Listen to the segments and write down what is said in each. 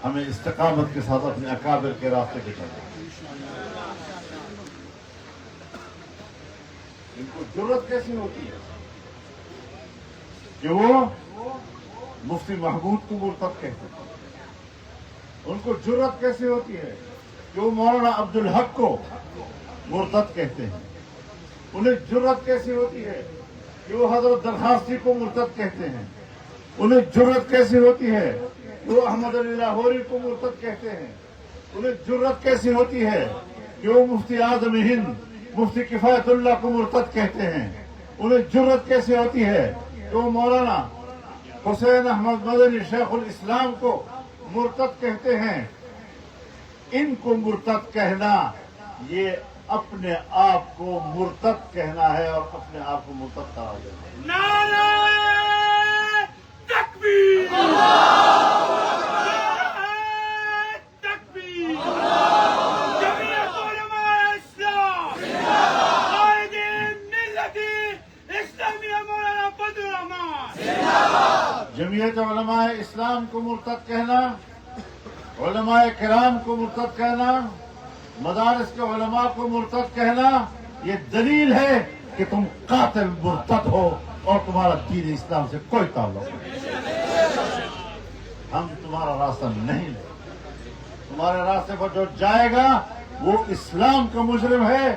ہمیں استقامت کے ساتھ اپنے اکابر کے راستے پہ چلنا. ان کو جرأت کیسی ہوتی ہے کہ وہ مفتی محمود کو مرتد کہتے ہیں؟ ان کو جرأت کیسی ہوتی ہے کہ وہ مولانا عبدالحق کو مرتد کہتے ہیں؟ انہیں جرأت کیسی ہوتی ہے کہ وہ حضرت درخواستی کو مرتد کہتے ہیں؟ انہیں جرأت کیسی ہوتی ہے کہ وہ احمد علی لاہوری کو مرتد کہتے ہیں؟ انہیں جرأت کیسی ہوتی ہے کہ وہ مفتی اعظم ہند مفتی کفایت اللہ کو مرتد کہتے ہیں؟ انہیں جرأت کیسی ہوتی ہے کہ وہ مولانا حسین احمد مدنی شیخ الاسلام کو مرتد کہتے ہیں؟ ان کو مرتد کہنا یہ اپنے آپ کو مرتد کہنا ہے اور اپنے آپ کو مرتد قرار دینا. نعرہ تکبیر! تکبیر! جمعیت علماء اسلام! قائد ملت اسلامیہ مولانا فضل الرحمان! جمعیت علماء اسلام کو مرتد کہنا، علماء کرام کو مرتد کہنا، مدارس کے علماء کو مرتد کہنا، یہ دلیل ہے کہ تم قاتل مرتد ہو اور تمہارا دین اسلام سے کوئی تعلق نہیں. ہم تمہارا راستہ نہیں لیں. تمہارے راستے پر جو جائے گا وہ اسلام کا مجرم ہے،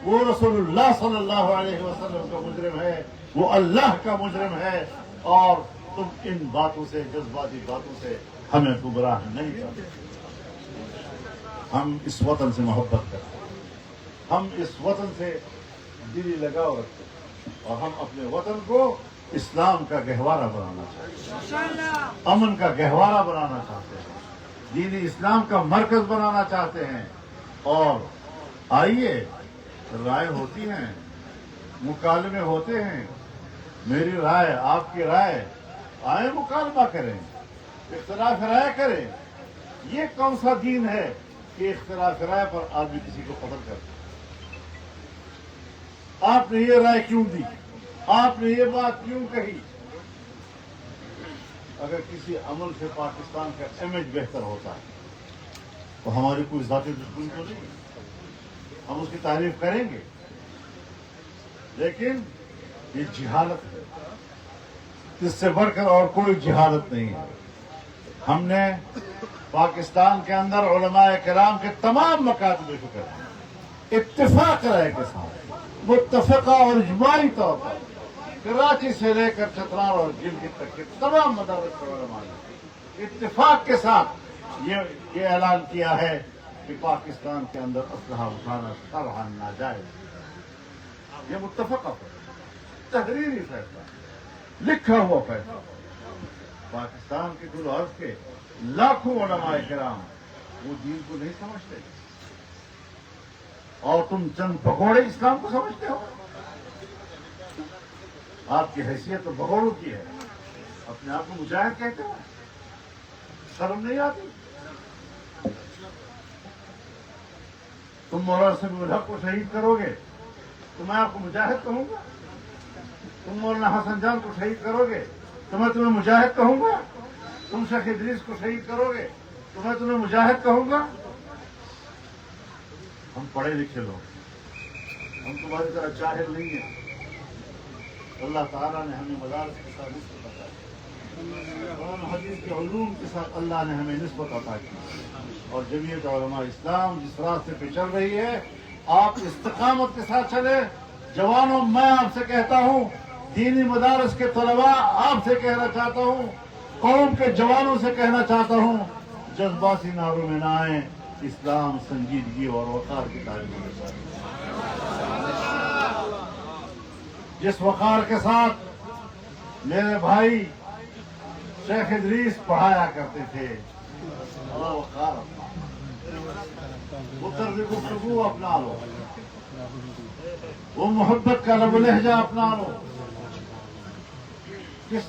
وہ رسول اللہ صلی اللہ علیہ وسلم کا مجرم ہے، وہ اللہ کا مجرم ہے. اور تم ان باتوں سے، جذباتی باتوں سے ہمیں گمراہ نہیں کرتے. ہم اس وطن سے محبت کرتے ہیں، ہم اس وطن سے دلی لگاؤ رکھتے ہیں، اور ہم اپنے وطن کو اسلام کا گہوارہ بنانا چاہتے ہیں، امن کا گہوارہ بنانا چاہتے ہیں، دین اسلام کا مرکز بنانا چاہتے ہیں. اور آئیے، رائے ہوتی ہیں، مکالمے ہوتے ہیں، میری رائے، آپ کی رائے، آئے مکالمہ کریں، اختلاف رائے کریں. یہ کون سا دین ہے کہ اختلاف رائے پر آدمی کسی کو قتل کرتا؟ آپ نے یہ رائے کیوں دی؟ آپ نے یہ بات کیوں کہی؟ اگر کسی عمل سے پاکستان کا امیج بہتر ہوتا ہے تو ہماری کوئی ذاتی دشمنی تو نہیں، ہم اس کی تعریف کریں گے. لیکن یہ جہالت ہے، اس سے بڑھ کر اور کوئی جہالت نہیں ہے. ہم نے پاکستان کے اندر علماء کرام کے تمام مکاتب فکر اتفاق رائے کے ساتھ متفقہ اور اجماعی طور پر کراچی سے لے کر چترال اور گلگت تک کے تمام مدارس کے علماء نے اتفاق کے ساتھ یہ اعلان کیا ہے کہ پاکستان کے اندر اسلحہ اٹھانا سرحد ناجائز. یہ متفقہ تحریری فیصلہ، لکھا ہوا فیصلہ. پاکستان کے کل عرض کے لاکھوں علماء کرام وہ دین کو نہیں سمجھتے، اور تم چند پکوڑے اسلام کو سمجھتے ہو. آپ کی حیثیت تو پکوڑوں کی ہے، اپنے آپ کو مجاہد کہتے ہو، شرم نہیں آتی؟ تم مولانا سمیع الحق کو شہید کرو گے تو میں آپ کو مجاہد کہوں گا؟ تم مولانا حسن جان کو شہید کرو گے تو میں تمہیں مجاہد کہوں گا؟ تم شیخ ادریس کو شہید کرو گے تو میں تمہیں مجاہد کہوں گا؟ ہم پڑھے لکھے لوگ، ہم تمہاری طرح جاہل نہیں ہیں. اللہ تعالیٰ نے ہمیں مدارس کے ساتھ نسبت عطا کی، قرآن حدیث کے علوم کے ساتھ اللہ نے ہمیں نسبت عطا کی. اور جمعیت علماء اسلام جس راستے پہ چل رہی ہے، آپ استقامت کے ساتھ چلے. جوانوں، میں آپ سے کہتا ہوں، دینی مدارس کے طلباء آپ سے کہنا چاہتا ہوں، قوم کے جوانوں سے کہنا چاہتا ہوں، جذباتی نعروں میں نہ آئیں، اسلام سنجیدگی اور وقار کی تعلیم کے ساتھ. جس وقار کے ساتھ میرے بھائی شیخ ادریس پڑھایا کرتے تھے، وہ وقار اپنا، وہ طرز گفتگو اپنا لو، وہ محبت کا لب و لہجہ اپنا لو. کس